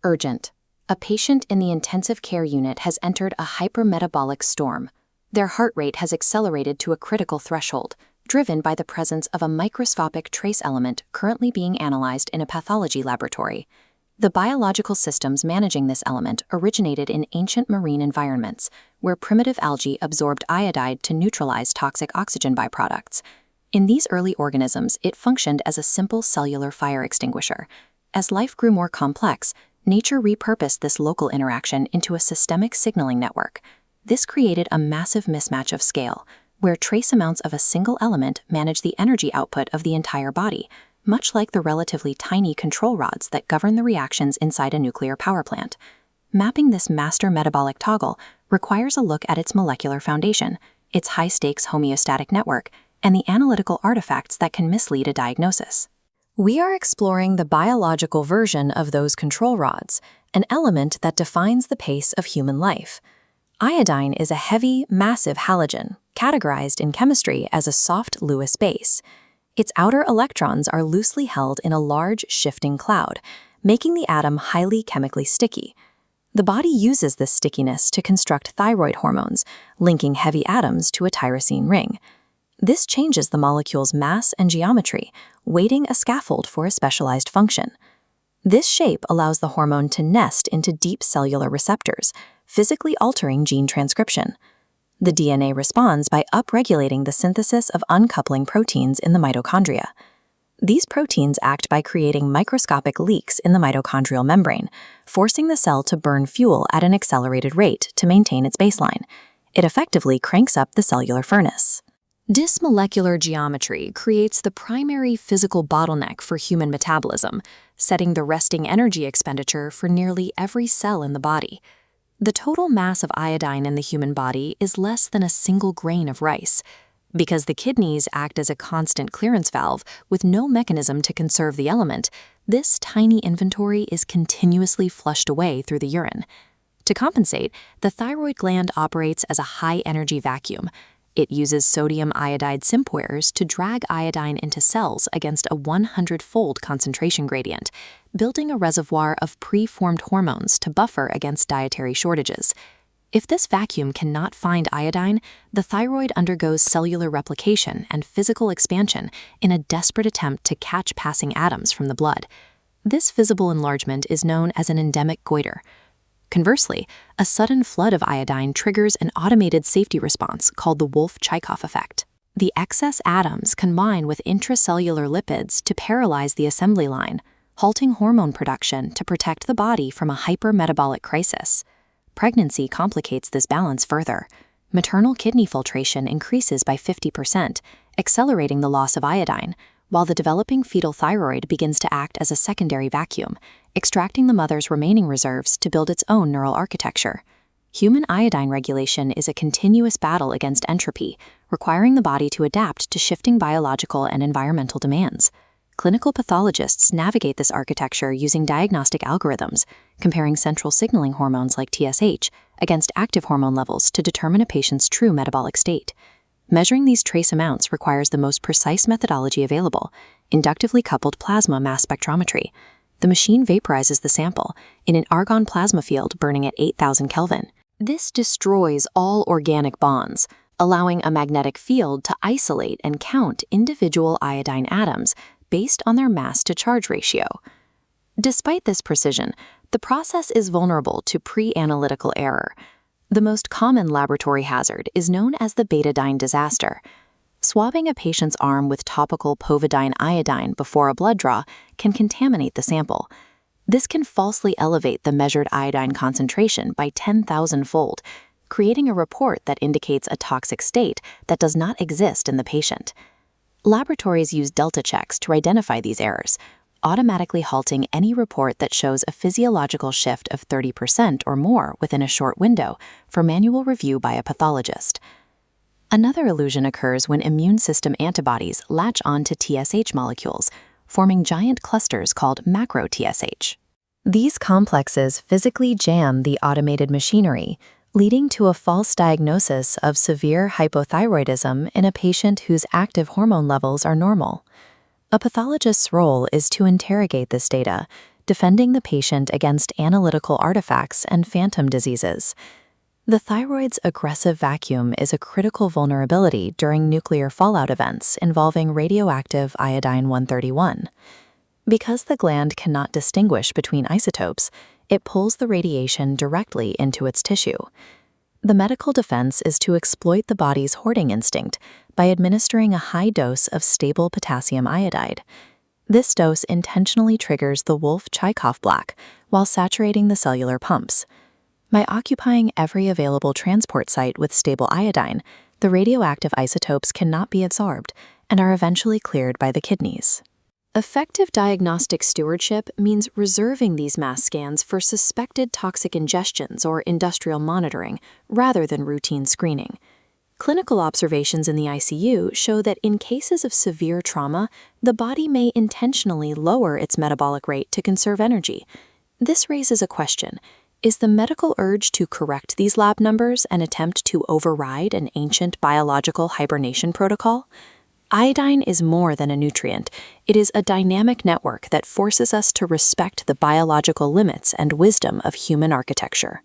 Urgent. A patient in the intensive care unit has entered a hypermetabolic storm. Their heart rate has accelerated to a critical threshold, driven by the presence of a microscopic trace element currently being analyzed in a pathology laboratory. The biological systems managing this element originated in ancient marine environments, where primitive algae absorbed iodide to neutralize toxic oxygen byproducts. In these early organisms, it functioned as a simple cellular fire extinguisher. As life grew more complex, nature repurposed this local interaction into a systemic signaling network. This created a massive mismatch of scale, where trace amounts of a single element manage the energy output of the entire body, much like the relatively tiny control rods that govern the reactions inside a nuclear power plant. Mapping this master metabolic toggle requires a look at its molecular foundation, its high-stakes homeostatic network, and the analytical artifacts that can mislead a diagnosis. We are exploring the biological version of those control rods, an element that defines the pace of human life. Iodine is a heavy, massive halogen, categorized in chemistry as a soft Lewis base. Its outer electrons are loosely held in a large, shifting cloud, making the atom highly chemically sticky. The body uses this stickiness to construct thyroid hormones, linking heavy atoms to a tyrosine ring. This changes the molecule's mass and geometry, weighting a scaffold for a specialized function. This shape allows the hormone to nest into deep cellular receptors, physically altering gene transcription. The DNA responds by upregulating the synthesis of uncoupling proteins in the mitochondria. These proteins act by creating microscopic leaks in the mitochondrial membrane, forcing the cell to burn fuel at an accelerated rate to maintain its baseline. It effectively cranks up the cellular furnace. Dysmolecular geometry creates the primary physical bottleneck for human metabolism, setting the resting energy expenditure for nearly every cell in the body. The total mass of iodine in the human body is less than a single grain of rice. Because the kidneys act as a constant clearance valve with no mechanism to conserve the element, this tiny inventory is continuously flushed away through the urine. To compensate, the thyroid gland operates as a high-energy vacuum. It uses sodium iodide symphoirs to drag iodine into cells against a 100-fold concentration gradient, building a reservoir of pre-formed hormones to buffer against dietary shortages. If this vacuum cannot find iodine, the thyroid undergoes cellular replication and physical expansion in a desperate attempt to catch passing atoms from the blood. This visible enlargement is known as an endemic goiter. Conversely, a sudden flood of iodine triggers an automated safety response called the Wolff-Chaikoff effect. The excess atoms combine with intracellular lipids to paralyze the assembly line, halting hormone production to protect the body from a hypermetabolic crisis. Pregnancy complicates this balance further. Maternal kidney filtration increases by 50%, accelerating the loss of iodine, while the developing fetal thyroid begins to act as a secondary vacuum, extracting the mother's remaining reserves to build its own neural architecture. Human iodine regulation is a continuous battle against entropy, requiring the body to adapt to shifting biological and environmental demands. Clinical pathologists navigate this architecture using diagnostic algorithms, comparing central signaling hormones like TSH against active hormone levels to determine a patient's true metabolic state. Measuring these trace amounts requires the most precise methodology available, inductively coupled plasma mass spectrometry. The machine vaporizes the sample in an argon plasma field burning at 8,000 Kelvin. This destroys all organic bonds, allowing a magnetic field to isolate and count individual iodine atoms based on their mass-to-charge ratio. Despite this precision, the process is vulnerable to pre-analytical error. The most common laboratory hazard is known as the betadine disaster. Swabbing a patient's arm with topical povidone iodine before a blood draw can contaminate the sample. This can falsely elevate the measured iodine concentration by 10,000-fold, creating a report that indicates a toxic state that does not exist in the patient. Laboratories use delta checks to identify these errors, automatically halting any report that shows a physiological shift of 30% or more within a short window for manual review by a pathologist. Another illusion occurs when immune system antibodies latch onto TSH molecules, forming giant clusters called macro-TSH. These complexes physically jam the automated machinery, leading to a false diagnosis of severe hypothyroidism in a patient whose active hormone levels are normal. A pathologist's role is to interrogate this data, defending the patient against analytical artifacts and phantom diseases. The thyroid's aggressive vacuum is a critical vulnerability during nuclear fallout events involving radioactive iodine-131. Because the gland cannot distinguish between isotopes, it pulls the radiation directly into its tissue. The medical defense is to exploit the body's hoarding instinct by administering a high dose of stable potassium iodide. This dose intentionally triggers the Wolff-Chaikoff block while saturating the cellular pumps. By occupying every available transport site with stable iodine, the radioactive isotopes cannot be absorbed and are eventually cleared by the kidneys. Effective diagnostic stewardship means reserving these mass scans for suspected toxic ingestions or industrial monitoring rather than routine screening. Clinical observations in the ICU show that in cases of severe trauma, the body may intentionally lower its metabolic rate to conserve energy. This raises a question. Is the medical urge to correct these lab numbers an attempt to override an ancient biological hibernation protocol? Iodine is more than a nutrient. It is a dynamic network that forces us to respect the biological limits and wisdom of human architecture.